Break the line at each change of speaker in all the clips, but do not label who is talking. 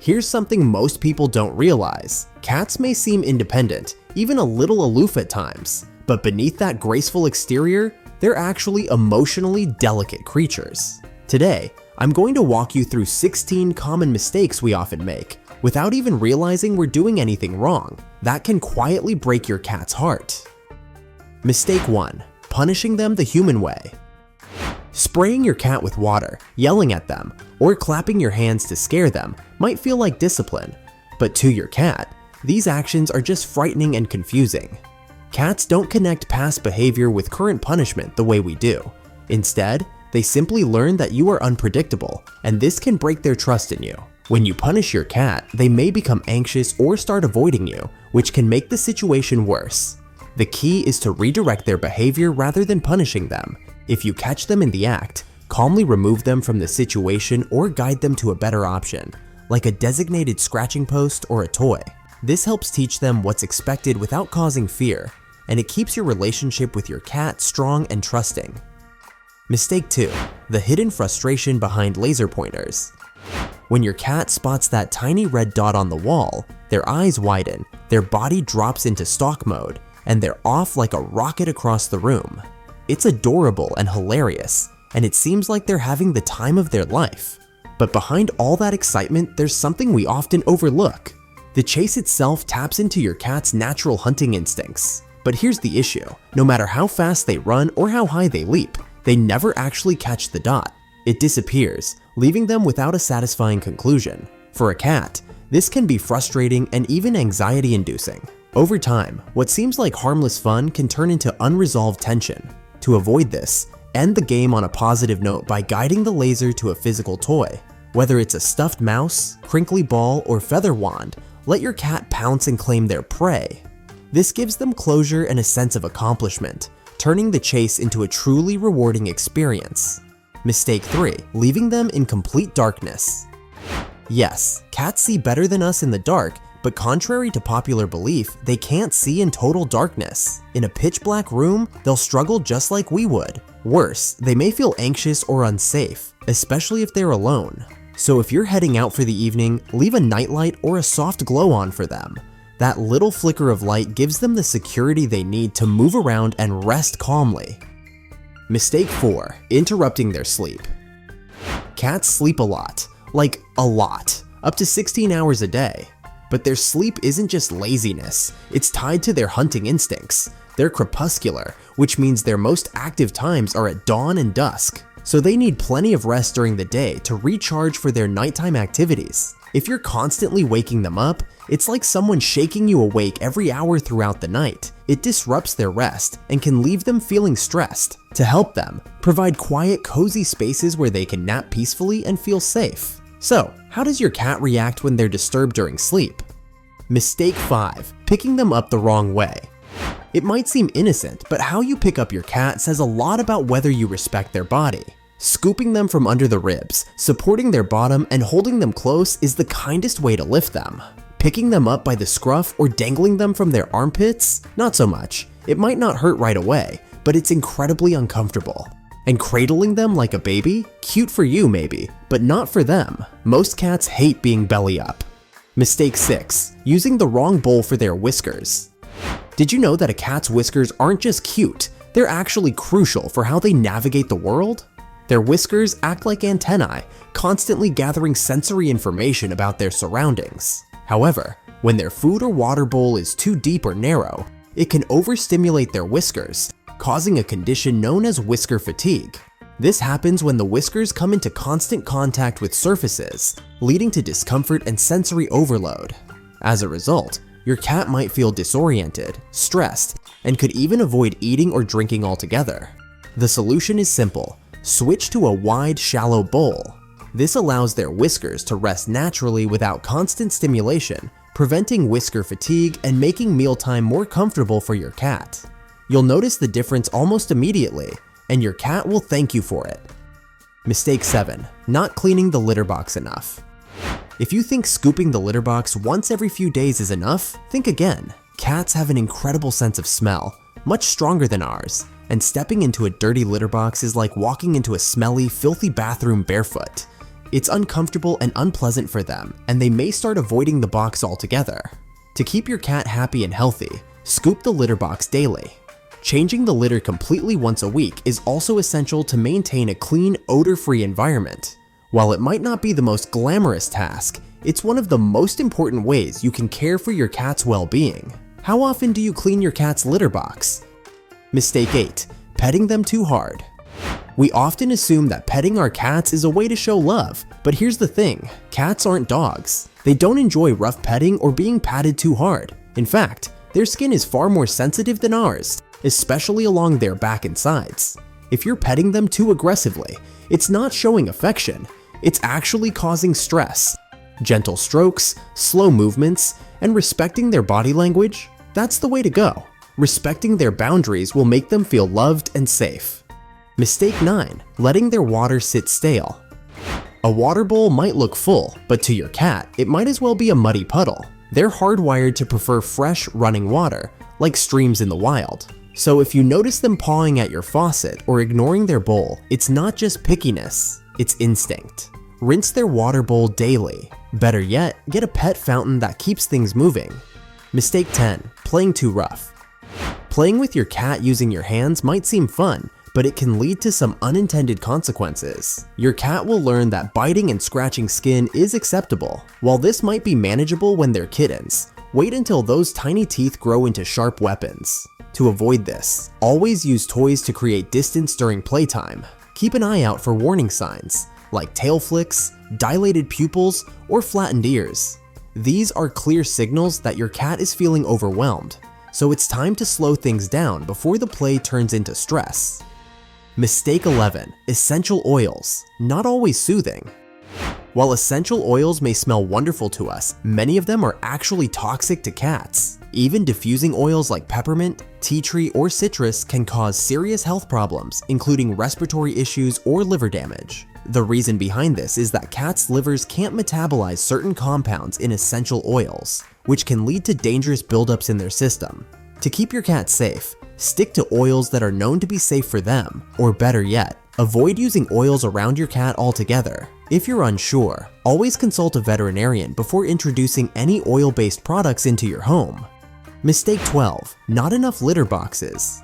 Here's something most people don't realize. Cats may seem independent, even a little aloof at times, but beneath that graceful exterior, they're actually emotionally delicate creatures. Today, I'm going to walk you through 16 common mistakes we often make, without even realizing we're doing anything wrong, that can quietly break your cat's heart. Mistake 1. Punishing them the human way. Spraying your cat with water, yelling at them, or clapping your hands to scare them might feel like discipline, but to your cat, these actions are just frightening and confusing. Cats don't connect past behavior with current punishment the way we do. Instead, they simply learn that you are unpredictable, and this can break their trust in you. When you punish your cat, they may become anxious or start avoiding you, which can make the situation worse. The key is to redirect their behavior rather than punishing them. If you catch them in the act, calmly remove them from the situation or guide them to a better option, like a designated scratching post or a toy. This helps teach them what's expected without causing fear, and it keeps your relationship with your cat strong and trusting. Mistake 2. The hidden frustration behind laser pointers. When your cat spots that tiny red dot on the wall, their eyes widen, their body drops into stalk mode, and they're off like a rocket across the room. It's adorable and hilarious, and it seems like they're having the time of their life. But behind all that excitement, there's something we often overlook. The chase itself taps into your cat's natural hunting instincts. But here's the issue. No matter how fast they run or how high they leap, they never actually catch the dot. It disappears, leaving them without a satisfying conclusion. For a cat, this can be frustrating and even anxiety-inducing. Over time, what seems like harmless fun can turn into unresolved tension. To avoid this, end the game on a positive note by guiding the laser to a physical toy. Whether it's a stuffed mouse, crinkly ball, or feather wand, let your cat pounce and claim their prey. This gives them closure and a sense of accomplishment, turning the chase into a truly rewarding experience. Mistake 3. Leaving them in complete darkness. Yes, cats see better than us in the dark, but contrary to popular belief, they can't see in total darkness. In a pitch black room, they'll struggle just like we would. Worse, they may feel anxious or unsafe, especially if they're alone. So if you're heading out for the evening, leave a nightlight or a soft glow on for them. That little flicker of light gives them the security they need to move around and rest calmly. Mistake 4. Interrupting their sleep. Cats sleep a lot, like a lot, up to 16 hours a day. But their sleep isn't just laziness, it's tied to their hunting instincts. They're crepuscular, which means their most active times are at dawn and dusk, so they need plenty of rest during the day to recharge for their nighttime activities. If you're constantly waking them up, it's like someone shaking you awake every hour throughout the night. It disrupts their rest and can leave them feeling stressed. To help them, provide quiet, cozy spaces where they can nap peacefully and feel safe. So, how does your cat react when they're disturbed during sleep? Mistake 5. Picking them up the wrong way. It might seem innocent, but how you pick up your cat says a lot about whether you respect their body. Scooping them from under the ribs, supporting their bottom, and holding them close is the kindest way to lift them. Picking them up by the scruff or dangling them from their armpits? Not so much. It might not hurt right away, but it's incredibly uncomfortable. And cradling them like a baby? Cute for you maybe, but not for them. Most cats hate being belly up. Mistake 6. Using the wrong bowl for their whiskers. Did you know that a cat's whiskers aren't just cute, they're actually crucial for how they navigate the world? Their whiskers act like antennae, constantly gathering sensory information about their surroundings. However, when their food or water bowl is too deep or narrow, it can overstimulate their whiskers, causing a condition known as whisker fatigue. This happens when the whiskers come into constant contact with surfaces, leading to discomfort and sensory overload. As a result, your cat might feel disoriented, stressed, and could even avoid eating or drinking altogether. The solution is simple. Switch to a wide, shallow bowl. This allows their whiskers to rest naturally without constant stimulation, preventing whisker fatigue and making mealtime more comfortable for your cat. You'll notice the difference almost immediately, and your cat will thank you for it. Mistake 7. Not cleaning the litter box enough. If you think scooping the litter box once every few days is enough, think again. Cats have an incredible sense of smell, much stronger than ours, and stepping into a dirty litter box is like walking into a smelly, filthy bathroom barefoot. It's uncomfortable and unpleasant for them, and they may start avoiding the box altogether. To keep your cat happy and healthy, scoop the litter box daily. Changing the litter completely once a week is also essential to maintain a clean, odor-free environment. While it might not be the most glamorous task, it's one of the most important ways you can care for your cat's well-being. How often do you clean your cat's litter box? Mistake 8. Petting them too hard. We often assume that petting our cats is a way to show love, but here's the thing, cats aren't dogs. They don't enjoy rough petting or being patted too hard. In fact, their skin is far more sensitive than ours, especially along their back and sides. If you're petting them too aggressively, it's not showing affection, it's actually causing stress. Gentle strokes, slow movements, and respecting their body language, that's the way to go. Respecting their boundaries will make them feel loved and safe. Mistake 9. Letting their water sit stale. A water bowl might look full, but to your cat, it might as well be a muddy puddle. They're hardwired to prefer fresh, running water, like streams in the wild. So if you notice them pawing at your faucet or ignoring their bowl, it's not just pickiness, it's instinct. Rinse their water bowl daily. Better yet, get a pet fountain that keeps things moving. Mistake 10. Playing too rough. Playing with your cat using your hands might seem fun, but it can lead to some unintended consequences. Your cat will learn that biting and scratching skin is acceptable. While this might be manageable when they're kittens, wait until those tiny teeth grow into sharp weapons. To avoid this, always use toys to create distance during playtime. Keep an eye out for warning signs, like tail flicks, dilated pupils, or flattened ears. These are clear signals that your cat is feeling overwhelmed, so it's time to slow things down before the play turns into stress. Mistake 11. Essential oils, not always soothing. While essential oils may smell wonderful to us, many of them are actually toxic to cats. Even diffusing oils like peppermint, tea tree, or citrus can cause serious health problems, including respiratory issues or liver damage. The reason behind this is that cats' livers can't metabolize certain compounds in essential oils, which can lead to dangerous buildups in their system. To keep your cat safe, stick to oils that are known to be safe for them, or better yet, avoid using oils around your cat altogether. If you're unsure, always consult a veterinarian before introducing any oil-based products into your home. Mistake 12. Not enough litter boxes.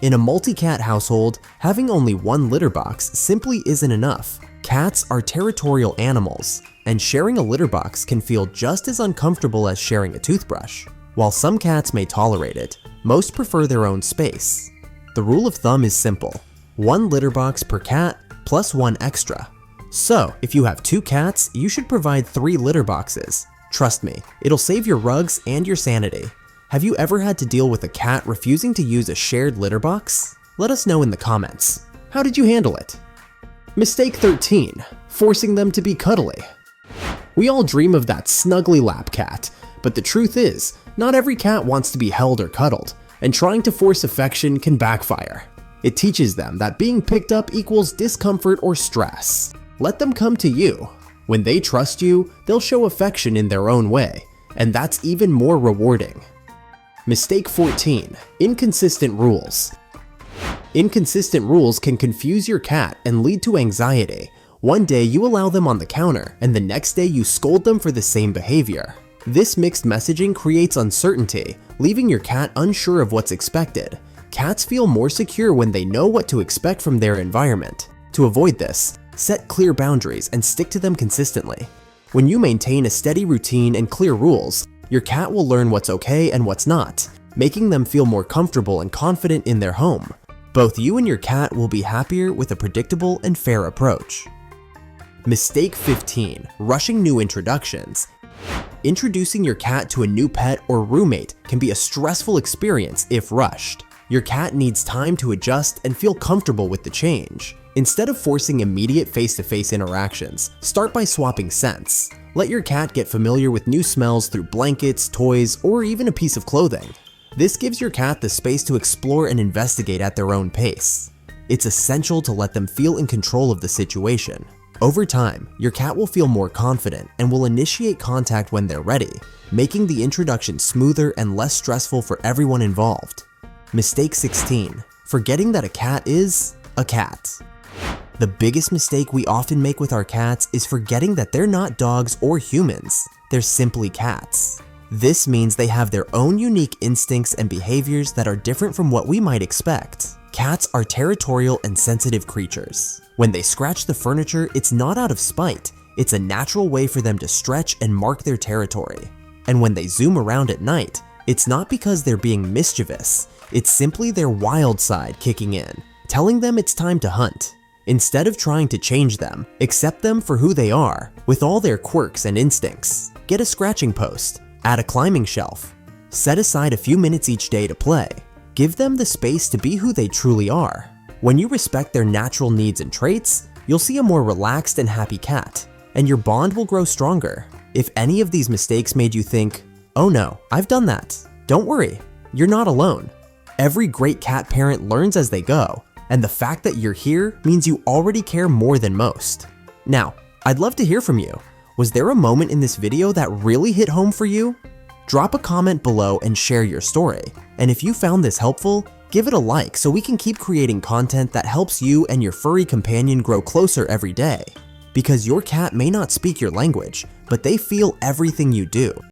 In a multi-cat household, having only one litter box simply isn't enough. Cats are territorial animals, and sharing a litter box can feel just as uncomfortable as sharing a toothbrush. While some cats may tolerate it, most prefer their own space. The rule of thumb is simple: one litter box per cat plus one extra. So, if you have 2 cats, you should provide 3 litter boxes. Trust me, it'll save your rugs and your sanity. Have you ever had to deal with a cat refusing to use a shared litter box? Let us know in the comments. How did you handle it? Mistake 13. Forcing them to be cuddly. We all dream of that snuggly lap cat, but the truth is, not every cat wants to be held or cuddled, and trying to force affection can backfire. It teaches them that being picked up equals discomfort or stress. Let them come to you. When they trust you, they'll show affection in their own way, and that's even more rewarding. Mistake 14. Inconsistent rules. Inconsistent rules can confuse your cat and lead to anxiety. One day you allow them on the counter, and the next day you scold them for the same behavior. This mixed messaging creates uncertainty, leaving your cat unsure of what's expected. Cats feel more secure when they know what to expect from their environment. To avoid this, set clear boundaries and stick to them consistently. When you maintain a steady routine and clear rules, your cat will learn what's okay and what's not, making them feel more comfortable and confident in their home. Both you and your cat will be happier with a predictable and fair approach. Mistake 15. Rushing new introductions. Introducing your cat to a new pet or roommate can be a stressful experience if rushed. Your cat needs time to adjust and feel comfortable with the change. Instead of forcing immediate face-to-face interactions, start by swapping scents. Let your cat get familiar with new smells through blankets, toys, or even a piece of clothing. This gives your cat the space to explore and investigate at their own pace. It's essential to let them feel in control of the situation. Over time, your cat will feel more confident and will initiate contact when they're ready, making the introduction smoother and less stressful for everyone involved. Mistake 16. Forgetting that a cat is a cat. The biggest mistake we often make with our cats is forgetting that they're not dogs or humans, they're simply cats. This means they have their own unique instincts and behaviors that are different from what we might expect. Cats are territorial and sensitive creatures. When they scratch the furniture, it's not out of spite, it's a natural way for them to stretch and mark their territory. And when they zoom around at night, it's not because they're being mischievous, it's simply their wild side kicking in, telling them it's time to hunt. Instead of trying to change them, accept them for who they are, with all their quirks and instincts. Get a scratching post, add a climbing shelf, set aside a few minutes each day to play. Give them the space to be who they truly are. When you respect their natural needs and traits, you'll see a more relaxed and happy cat, and your bond will grow stronger. If any of these mistakes made you think, "Oh no, I've done that," don't worry, you're not alone. Every great cat parent learns as they go, and the fact that you're here means you already care more than most. Now, I'd love to hear from you. Was there a moment in this video that really hit home for you? Drop a comment below and share your story. And if you found this helpful, give it a like so we can keep creating content that helps you and your furry companion grow closer every day. Because your cat may not speak your language, but they feel everything you do.